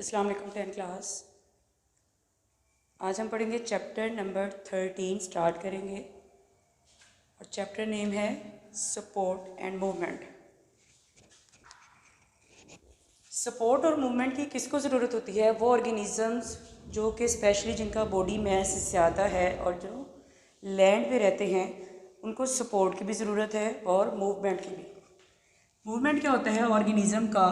अस्सलाम वालेकुम 10 क्लास। आज हम पढ़ेंगे चैप्टर नंबर 13 स्टार्ट करेंगे और चैप्टर नेम है सपोर्ट एंड मूवमेंट। सपोर्ट और मूवमेंट की किसको ज़रूरत होती है? वो ऑर्गेनिज़म्स जो कि स्पेशली जिनका बॉडी मास ज़्यादा है और जो लैंड पे रहते हैं उनको सपोर्ट की भी ज़रूरत है और मूवमेंट की भी। मूवमेंट क्या होता है? ऑर्गेनिज़म का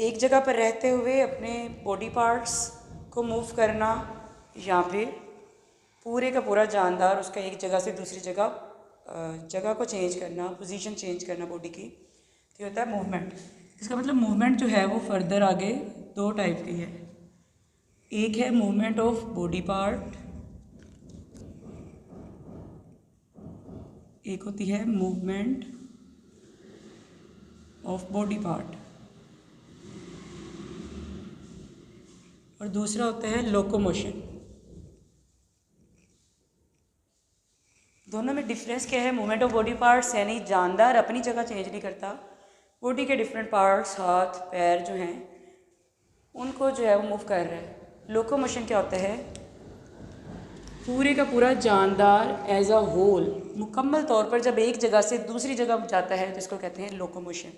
एक जगह पर रहते हुए अपने बॉडी पार्ट्स को मूव करना या फिर पूरे का पूरा जानदार उसका एक जगह से दूसरी जगह को चेंज करना, पोजीशन चेंज करना बॉडी की, तो ये होता है मूवमेंट। इसका मतलब मूवमेंट जो है वो फर्दर आगे दो टाइप की है। एक है मूवमेंट ऑफ बॉडी पार्ट, एक होती है मूवमेंट ऑफ बॉडी पार्ट और दूसरा होता है लोकोमोशन। दोनों में डिफरेंस क्या है? मूवमेंट ऑफ बॉडी पार्ट्स यानी जानदार अपनी जगह चेंज नहीं करता, बॉडी के डिफरेंट पार्ट्स, हाथ पैर जो हैं उनको जो है वो मूव कर रहे हैं। लोकोमोशन क्या होता है? पूरे का पूरा जानदार एज अ होल मुकम्मल तौर पर जब एक जगह से दूसरी जगह जाता है तो इसको कहते हैं लोकोमोशन।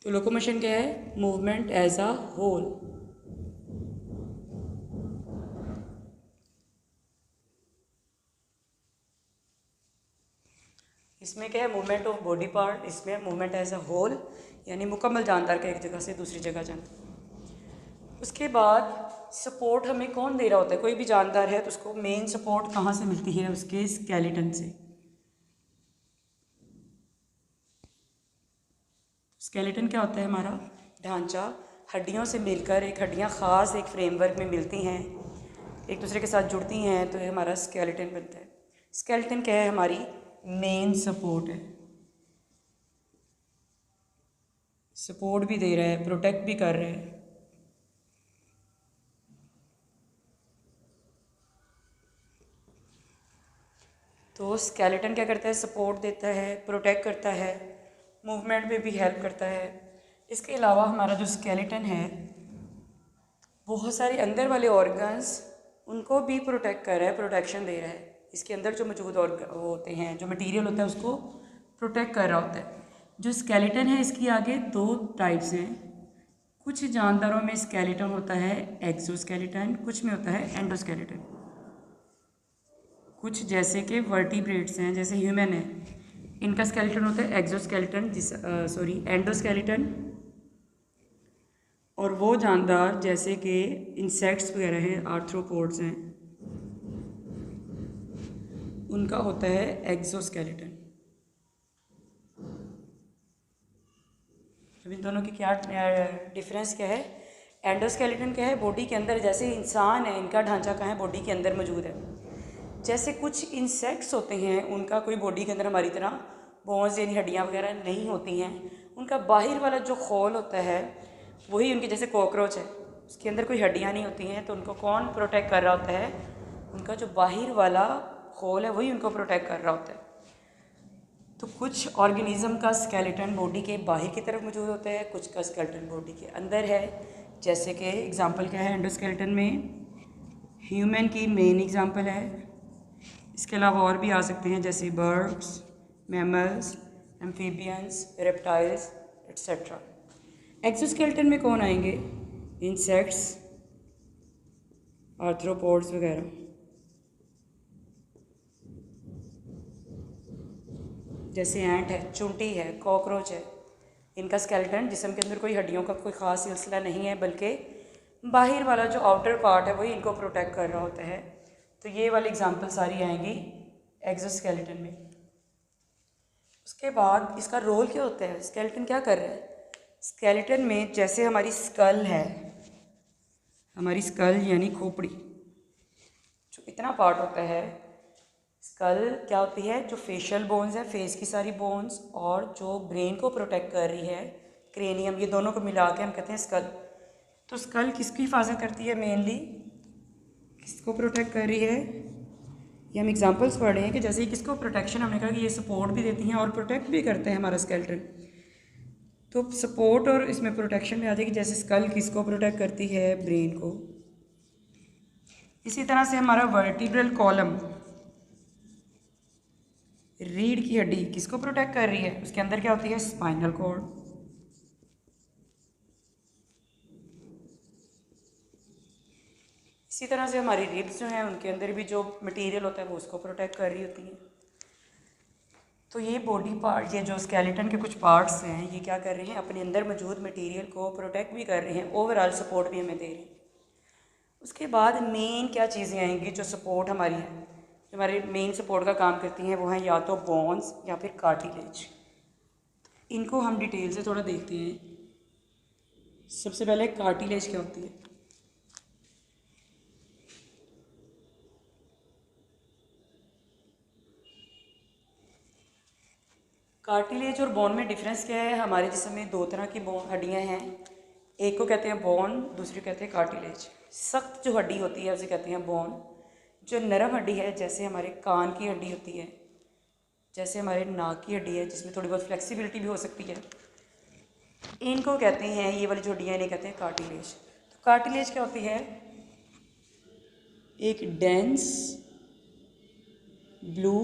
तो लोकोमोशन क्या है? Movement as a whole. इसमें क्या है? मूवमेंट ऑफ बॉडी पार्ट, इसमें मूवमेंट एज अ होल यानी मुकम्मल जानदार का एक जगह से दूसरी जगह जाना। उसके बाद सपोर्ट हमें कौन दे रहा होता है? कोई भी जानदार है तो उसको मेन सपोर्ट कहाँ से मिलती है? उसके स्केलेटन से। स्केलेटन क्या होता है? हमारा ढांचा हड्डियों से मिलकर एक हड्डियाँ ख़ास एक फ्रेमवर्क में मिलती हैं, एक दूसरे के साथ जुड़ती हैं तो ये हमारा स्केलेटन बनता है। स्केलेटन क्या है? हमारी मेन सपोर्ट है। सपोर्ट भी दे रहा है, प्रोटेक्ट भी कर रहा है। तो स्केलेटन क्या करता है? सपोर्ट देता है, प्रोटेक्ट करता है, मूवमेंट में भी हेल्प करता है। इसके अलावा हमारा जो स्केलेटन है बहुत सारे अंदर वाले ऑर्गन्स उनको भी प्रोटेक्ट कर रहा है, प्रोटेक्शन दे रहा है। इसके अंदर जो मौजूद होते हैं, जो मटेरियल होता है उसको प्रोटेक्ट कर रहा होता है। जो स्केलेटन है इसकी आगे दो टाइप्स हैं। कुछ जानदारों में स्केलेटन होता है एक्सोस्केलेटन, कुछ में होता है एंडोस्केलेटन। कुछ जैसे कि वर्टिब्रेट्स हैं, जैसे ह्यूमन है, इनका स्केलेटन होता है एक्सोस्केलेटन, एंडोस्केलेटन। और वो जानदार जैसे कि इंसेक्ट्स वगैरह हैं, आर्थ्रोपोड्स हैं, उनका होता है एक्सोस्केलेटन। अब इन दोनों की क्या डिफरेंस क्या है? एंडोस्केलेटन क्या है? बॉडी के अंदर, जैसे इंसान है इनका ढांचा कहाँ है? बॉडी के अंदर मौजूद है। जैसे कुछ इंसेक्ट्स होते हैं उनका कोई बॉडी के अंदर हमारी तरह बोन्स यानी हड्डियाँ वगैरह नहीं होती हैं, उनका बाहर वाला जो खोल होता है वही उनकी, जैसे कॉकरोच है उसके अंदर कोई हड्डियाँ नहीं होती हैं तो उनको कौन प्रोटेक्ट कर रहा होता है? उनका जो बाहर वाला खोल है वही उनको प्रोटेक्ट कर रहा होता है। तो कुछ ऑर्गेनिज्म का स्केलेटन बॉडी के बाहर की तरफ मौजूद होता है, कुछ का स्केलेटन बॉडी के अंदर है। जैसे कि एग्जांपल क्या है एंडोस्केलेटन में? ह्यूमन की मेन एग्जांपल है। इसके अलावा और भी आ सकते हैं जैसे birds, mammals, amphibians, reptiles etcetera. Exoskeleton में कौन आएंगे? इंसेक्ट्स, आर्थ्रोपोड्स वगैरह। जैसे एंट है, चूंटी है, कॉकरोच है, इनका स्केलेटन जिस्म के अंदर कोई हड्डियों का कोई ख़ास सिलसिला नहीं है, बल्कि बाहर वाला जो आउटर पार्ट है वही इनको प्रोटेक्ट कर रहा होता है। तो ये वाली एग्जांपल सारी आएंगी एक्सोस्केलेटन में। उसके बाद इसका रोल क्या होता है? स्केलेटन क्या कर रहा है? स्केलेटन में जैसे हमारी स्कल है, हमारी स्कल यानी खोपड़ी, जो इतना पार्ट होता है, स्कल क्या होती है? जो फेशियल बोन्स है, फेस की सारी बोन्स, और जो ब्रेन को प्रोटेक्ट कर रही है क्रेनियम, ये दोनों को मिला के हम कहते हैं स्कल। तो स्कल किसकी हिफाजत करती है? मेनली किसको प्रोटेक्ट कर रही है? ये हम एग्जांपल्स पढ़ रहे हैं कि जैसे किसको प्रोटेक्शन, हमने कहा कि ये सपोर्ट भी देती हैं और प्रोटेक्ट भी करते हैं हमारा स्केलेटन। तो सपोर्ट और इसमें प्रोटेक्शन में आ जाएगी। जैसे स्कल किसको प्रोटेक्ट करती है? ब्रेन को। इसी तरह से हमारा वर्टिब्रल कॉलम, रीढ़ की हड्डी, किसको प्रोटेक्ट कर रही है? उसके अंदर क्या होती है? Spinal cord. इसी तरह से हमारी रिब्स जो हैं उनके अंदर भी जो मटेरियल होता है वो उसको प्रोटेक्ट कर रही होती है। तो ये बॉडी पार्ट, ये जो स्केलेटन के कुछ पार्ट्स हैं, ये क्या कर रहे हैं? अपने अंदर मौजूद मटेरियल को प्रोटेक्ट भी कर रहे हैं, ओवरऑल सपोर्ट भी हमें दे रहे हैं। उसके बाद मेन क्या चीज़ें आएंगी जो सपोर्ट हमारी है, जो हमारे मेन सपोर्ट का काम करती हैं, वो हैं या तो बोन्स या फिर कार्टिलेज। इनको हम डिटेल से थोड़ा देखते हैं। सबसे पहले कार्टिलेज क्या होती है? कार्टिलेज और बोन में डिफरेंस क्या है? हमारे जिस्म में दो तरह की बोन हड्डियाँ हैं, एक को कहते हैं बोन, दूसरी कहते हैं कार्टिलेज। सख्त जो हड्डी होती है उसे कहते हैं बोन। जो नरम हड्डी है, जैसे हमारे कान की हड्डी होती है, जैसे हमारे नाक की हड्डी है जिसमें थोड़ी बहुत फ्लेक्सिबिलिटी भी हो सकती है, इनको कहते हैं, ये वाली जो हड्डियाँ इन्हें कहते हैं कार्टिलेज। तो कार्टिलेज क्या होती है? एक dense blue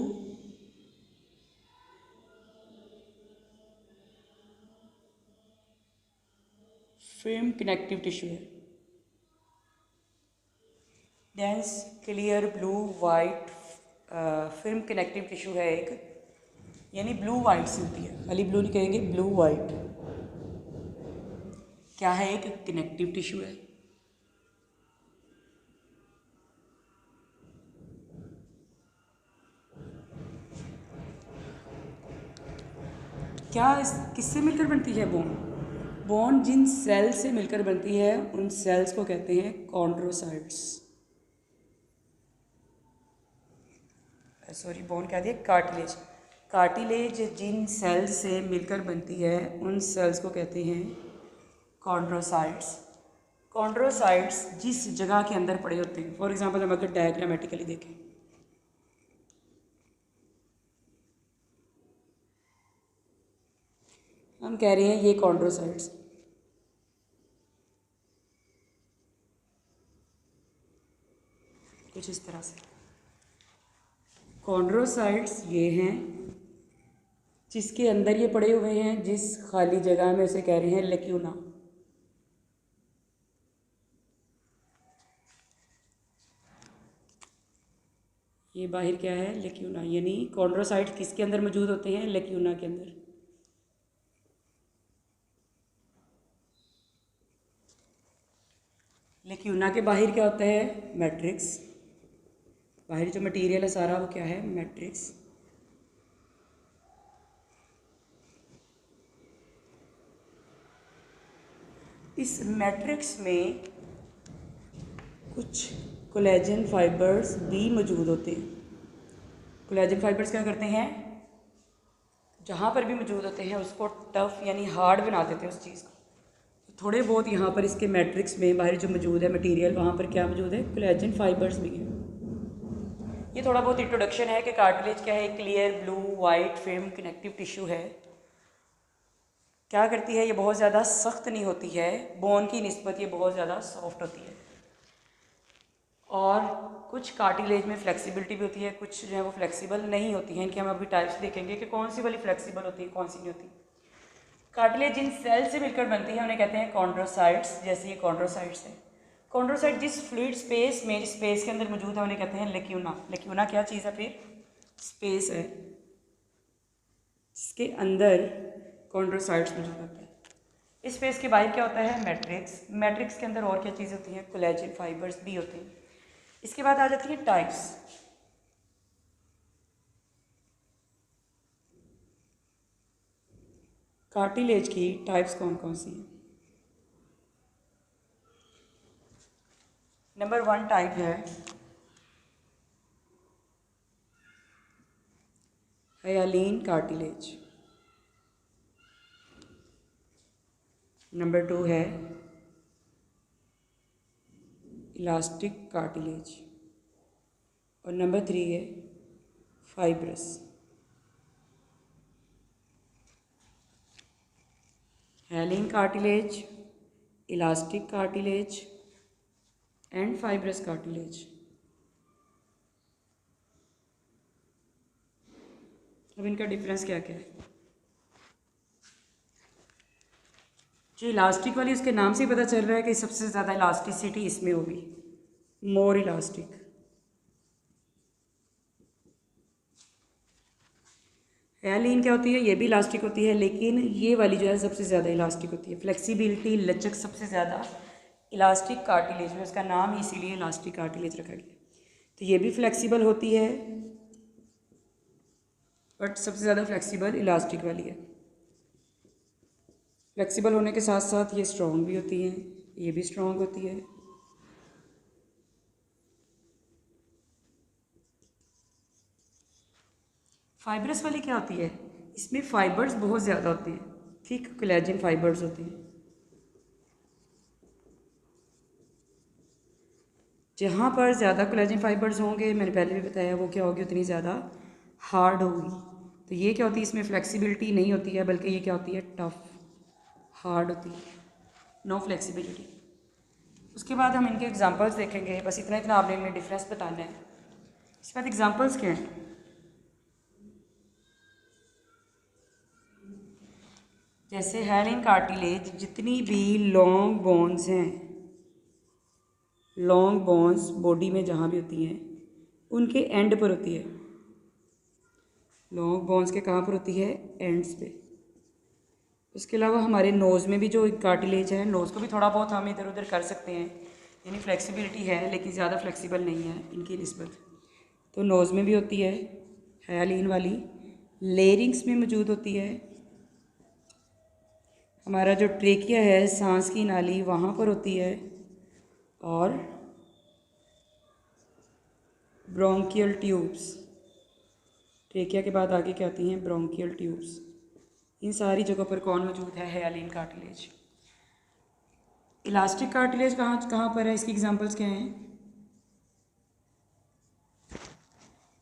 film connective tissue है। Dense clear blue white film connective tissue है एक, यानी ब्लू वाइट से होती है, खाली ब्लू नहीं कहेंगे, ब्लू वाइट। क्या है? एक कनेक्टिव टिश्यू है। क्या किससे मिलकर बनती है बोन? बोन जिन सेल से मिलकर बनती है उन सेल्स को कहते हैं कॉन्ड्रोसाइट्स। सॉरी, बोन कह दिया, कार्टिलेज। कार्टिलेज जिन सेल्स से मिलकर बनती है उन सेल्स को कहते हैं कॉन्ड्रोसाइट्स। कॉन्ड्रोसाइट्स जिस जगह के अंदर पड़े होते हैं, फॉर एग्जांपल हम अगर डायग्रामेटिकली देखें, हम कह रहे हैं ये कॉन्ड्रोसाइट्स, कुछ इस तरह से। कॉन्ड्रोसाइट्स ये हैं जिसके अंदर ये पड़े हुए हैं, जिस खाली जगह में उसे कह रहे हैं लेक्यूना। ये बाहर क्या है? लेक्यूना। यानी कॉन्ड्रोसाइट किसके अंदर मौजूद होते हैं? लेक्यूना के अंदर। लेक्यूना के बाहर क्या होता है? मैट्रिक्स। बाहरी जो मटेरियल है सारा वो क्या है? मैट्रिक्स। इस मैट्रिक्स में कुछ कोलेजन फाइबर्स भी मौजूद होते हैं। कोलेजन फाइबर्स क्या करते हैं? जहाँ पर भी मौजूद होते हैं उसको टफ यानी हार्ड बना देते हैं उस चीज़ को। तो थोड़े बहुत यहाँ पर इसके मैट्रिक्स में बाहर जो मौजूद है मटेरियल, वहाँ पर क्या मौजूद है? कोलेजन फाइबर्स भी हैं। ये थोड़ा बहुत इंट्रोडक्शन है कि कार्टिलेज क्या है? Clear blue white film connective tissue है। क्या करती है? ये बहुत ज़्यादा सख्त नहीं होती है, बोन की निस्बत ये बहुत ज़्यादा सॉफ्ट होती है। और कुछ कार्टिलेज में फ्लेक्सिबिलिटी भी होती है, कुछ जो है वो फ्लेक्सिबल नहीं होती हैं। इनके हम अभी टाइप्स देखेंगे कि कौन सी वाली फ्लेक्सिबल होती है, कौन सी नहीं होती। कार्टिलेज जिन सेल से मिलकर बनती है उन्हें कहते हैं कॉन्ड्रोसाइट्स। जैसे ये कॉन्ड्रोसाइट्स है। कॉन्ड्रोसाइट जिस फ्लूइड स्पेस में, जिस स्पेस के अंदर मौजूद है उन्हें कहते हैं लेक्यूना। लेक्यूना क्या चीज़ है? फिर स्पेस है जिसके अंदर कॉन्ड्रोसाइट्स मौजूद होते हैं। इस स्पेस के बाहर क्या होता है? मैट्रिक्स। मैट्रिक्स के अंदर और क्या चीज़ होती हैं? कोलेजन फाइबर्स भी होते हैं। इसके बाद आ जाती है टाइप्स। कार्टिलेज की टाइप्स कौन कौन सी हैं? नंबर 1 टाइप है हाइलाइन कार्टिलेज। नंबर 2 है इलास्टिक कार्टिलेज। और नंबर 3 है fibrous. Hyaline cartilage, elastic cartilage and fibrous cartilage. अब इनका डिफरेंस क्या क्या है? जो इलास्टिक वाली, उसके नाम से ही पता चल रहा है कि सबसे ज़्यादा इलास्टिसिटी इसमें होगी, मोर इलास्टिक। हेलिन क्या होती है? ये भी इलास्टिक होती है, लेकिन ये वाली जो है सबसे ज़्यादा इलास्टिक होती है। फ्लेक्सिबिलिटी, लचक सबसे ज़्यादा इलास्टिक कार्टिलेज में, उसका नाम ही इसीलिए इलास्टिक कार्टिलेज रखा गया। तो ये भी फ्लेक्सिबल होती है, बट सबसे ज़्यादा फ्लेक्सिबल इलास्टिक वाली है। फ्लेक्सिबल होने के साथ साथ ये स्ट्रॉन्ग भी होती हैं, ये भी स्ट्रॉन्ग होती है। फाइब्रस वाली क्या होती है? इसमें फाइबर्स बहुत ज़्यादा होते हैं, थिक कोलेजन फाइबर्स होते हैं। जहाँ पर ज़्यादा कोलेजन फाइबर्स होंगे, मैंने पहले भी बताया, वो क्या होगी? उतनी ज़्यादा हार्ड होगी। तो ये क्या होती है? इसमें फ्लेक्सिबिलिटी नहीं होती है, बल्कि ये क्या होती है? टफ, हार्ड होती है, नो फ्लेक्सिबिलिटी। उसके बाद हम इनके एग्जांपल्स देखेंगे। बस इतना इतना आपने इनमें डिफरेंस बताना है। इसके बाद एग्जांपल्स क्या हैं? जैसे हेलिन कार्टिलेज, जितनी भी लॉन्ग बोन्स हैं, लॉन्ग बोन्स बॉडी में जहाँ भी होती हैं, उनके एंड पर होती है। लॉन्ग बोन्स के कहाँ पर होती है? एंड्स पे। उसके अलावा हमारे नोज़ में भी जो कार्टिलेज है, नोज़ को भी थोड़ा बहुत हम इधर उधर कर सकते हैं, यानी फ्लेक्सिबिलिटी है, लेकिन ज़्यादा फ्लेक्सिबल नहीं है इनकी निस्बत। तो नोज़ में भी होती है हेलिन वाली, लेरिंग्स में मौजूद होती है। हमारा जो ट्रेकिया है, सांस की नाली, वहाँ पर होती है। और ब्रोंकियल ट्यूब्स, ट्रेकिया के बाद आगे क्या आती हैं? Bronchial tubes. इन सारी जगहों पर कौन मौजूद है? हेलिन कार्टिलेज। इलास्टिक कार्टिलेज कहाँ कहाँ पर है? इसकी एग्जांपल्स क्या हैं?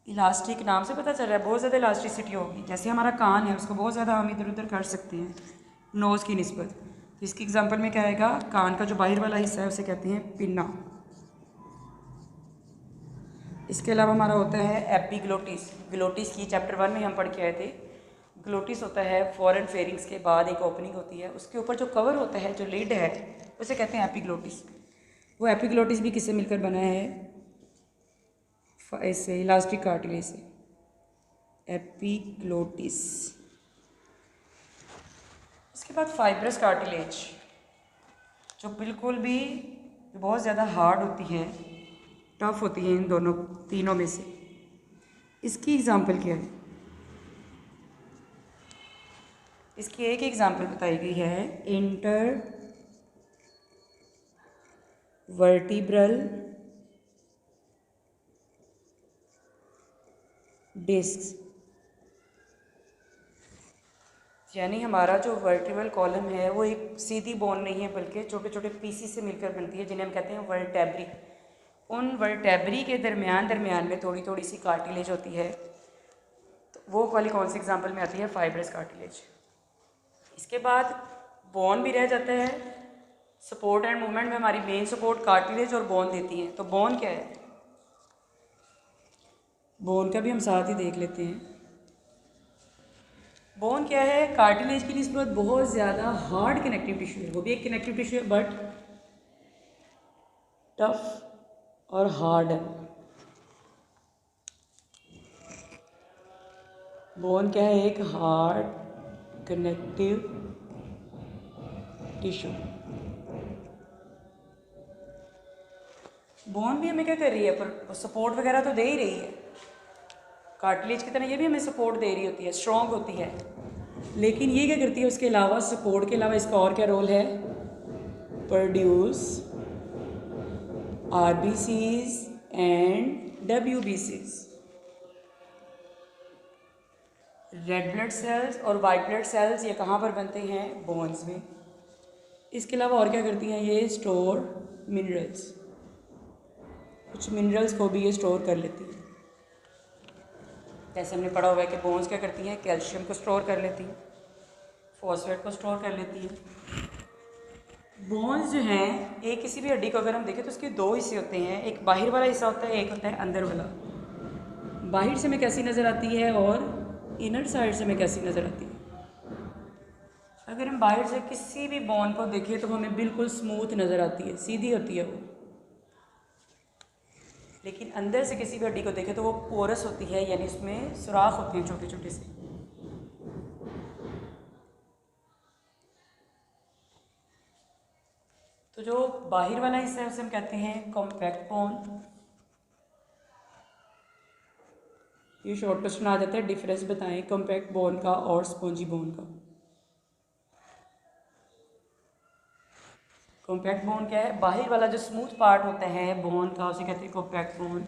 इलास्टिक नाम से पता चल रहा है बहुत ज़्यादा इलास्टिसिटी होगी। जैसे हमारा कान है, उसको बहुत ज़्यादा हम इधर उधर कर सकते हैं नोज़ की निस्बत। तो इसकी एग्जांपल में क्या आएगा? कान का जो बाहर वाला हिस्सा है उसे कहते हैं पिन्ना। इसके अलावा हमारा होता है एपिग्लोटिस। ग्लोटिस की चैप्टर 1 में हम पढ़ के आए थे। ग्लोटिस होता है फॉरेन फेरिंग्स के बाद एक ओपनिंग होती है, उसके ऊपर जो कवर होता है, जो लिड है, उसे कहते हैं एपिग्लोटिस। वो एपिग्लोटिस भी किससे मिलकर बना है? इससे, इलास्टिक कार्टिलेज से, एपिग्लोटिस। इसके बाद फाइब्रस कार्टिलेज, जो बिल्कुल भी बहुत ज़्यादा हार्ड होती है, टफ होती है, इन दोनों तीनों में से। इसकी एग्जांपल क्या है? इसकी एक एग्जांपल बताई गई है, इंटर वर्टिब्रल डिस्क, यानी हमारा जो वर्टिब्रल कॉलम है वो एक सीधी बोन नहीं है, बल्कि छोटे छोटे पीसीस से मिलकर बनती है, जिन्हें हम कहते हैं वर्टेब्री। उन वर्टेब्री के दरमियान में थोड़ी थोड़ी सी कार्टिलेज होती है। तो वो वाली कौन सी एग्जांपल में आती है? Fibrous cartilage. इसके बाद बोन भी रह जाता है। सपोर्ट एंड मूवमेंट में हमारी मेन सपोर्ट कार्टिलेज और बोन देती हैं। तो बोन क्या है? बोन का भी हम साथ ही देख लेते हैं। बोन क्या है? कार्टिलेज की निस्बत बहुत ज़्यादा हार्ड कनेक्टिव टिश्यू है। वो भी एक कनेक्टिव टिश्यू है, बट टफ और हार्ड है। बोन क्या है? एक हार्ड कनेक्टिव टिश्यू। बोन भी हमें क्या कर रही है? पर सपोर्ट वगैरह तो दे ही रही है। कार्टिलेज की तरह ये भी हमें सपोर्ट दे रही होती है, स्ट्रॉन्ग होती है। लेकिन ये क्या करती है? उसके अलावा, सपोर्ट के अलावा इसका और क्या रोल है? Produce RBCs and WBCs, red blood cells और वाइट ब्लड सेल्स। ये कहाँ पर बनते हैं? बोन्स में। इसके अलावा और क्या करती हैं? ये स्टोर मिनरल्स, कुछ मिनरल्स को भी ये स्टोर कर लेती हैं। जैसे हमने पढ़ा हुआ है कि बोन्स क्या करती हैं? कैल्शियम को स्टोर कर लेती हैं। फॉस्फेट को स्टोर कर लेती है। बोन्स जो हैं, एक किसी भी हड्डी को अगर हम देखें तो उसके दो हिस्से होते हैं, एक बाहर वाला हिस्सा होता है, एक होता है अंदर वाला। बाहर से हमें कैसी नज़र आती है और इनर साइड से हमें कैसी नज़र आती है। अगर हम बाहर से किसी भी बोन को देखें तो हमें बिल्कुल स्मूथ नज़र आती है, सीधी होती है वो। लेकिन अंदर से किसी भी हड्डी को देखें तो वो पोरस होती है, यानी उसमें सुराख होते हैं छोटे छोटे से। तो जो बाहर वाला हिस्सा है उसे हम कहते हैं कॉम्पैक्ट बोन। ये शॉर्ट क्वेश्चन आ जाता है, डिफरेंस बताएं कॉम्पैक्ट बोन का और स्पॉन्जी बोन का। कॉम्पैक्ट बोन क्या है? बाहर वाला जो स्मूथ पार्ट होता है बोन का उसे कहते हैं कॉम्पैक्ट बोन।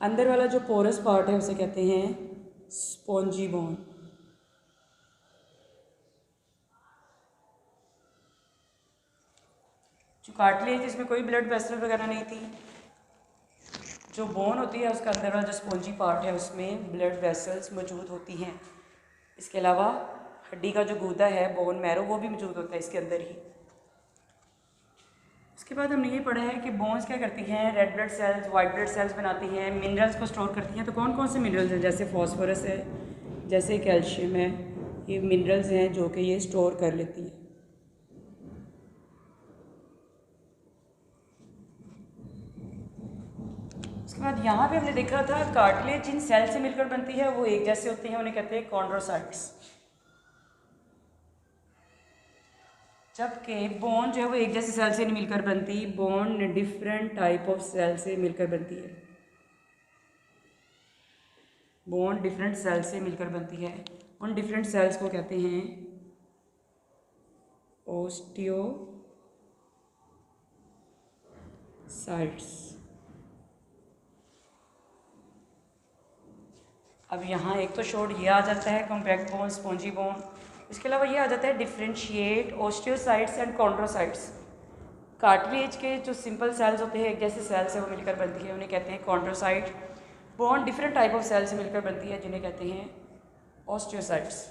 अंदर वाला जो पोरस पार्ट है उसे कहते हैं स्पॉन्जी बोन। जो कार्टिलेज इसमें कोई ब्लड वेसल वगैरह नहीं थी। जो बोन होती है उसका अंदर वाला जो स्पॉन्जी पार्ट है उसमें ब्लड वेसल्स मौजूद होती हैं। इसके अलावा हड्डी का जो गूदा है बोन मैरो वो भी मौजूद होता है इसके अंदर ही। उसके बाद हमने ये पढ़ा है कि बोन्स क्या करती हैं, red blood cells, white blood cells बनाती हैं, मिनरल्स को स्टोर करती हैं। तो कौन कौन से मिनरल्स हैं? जैसे फॉस्फोरस है, जैसे कैल्शियम है, ये मिनरल्स हैं जो कि ये स्टोर कर लेती हैं। उसके बाद यहाँ पे हमने देखा था कार्टिलेज जिन सेल से मिलकर बनती है वो एक जैसे होते हैं, उन्हें कहते हैं कॉन्ड्रोसाइट्स। जबकि बोन जो है वो एक जैसे सेल से नहीं मिलकर बनती, bone different type of cell से मिलकर बनती है। बोन डिफरेंट सेल से मिलकर बनती है। उन डिफरेंट सेल्स को कहते हैं ओस्टियोसाइट्स। अब यहाँ एक तो शॉर्ट ये आ जाता है कॉम्पैक्ट बोन, स्पॉन्जी बोन। इसके अलावा ये आ जाता है differentiate osteocytes and chondrocytes. Cartilage के जो सिंपल सेल्स होते हैं एक जैसे सेल से वो मिलकर बनती है, उन्हें कहते हैं chondrocyte. Bone different type of cell से मिलकर बनती है जिन्हें कहते हैं ओस्टियोसाइट्स।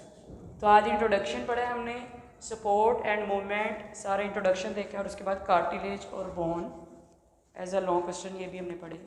तो आज इंट्रोडक्शन पढ़ा है हमने, सपोर्ट एंड मूवमेंट, सारे इंट्रोडक्शन देखे और उसके बाद कार्टिलेज और bone as a long question ये भी हमने पढ़े।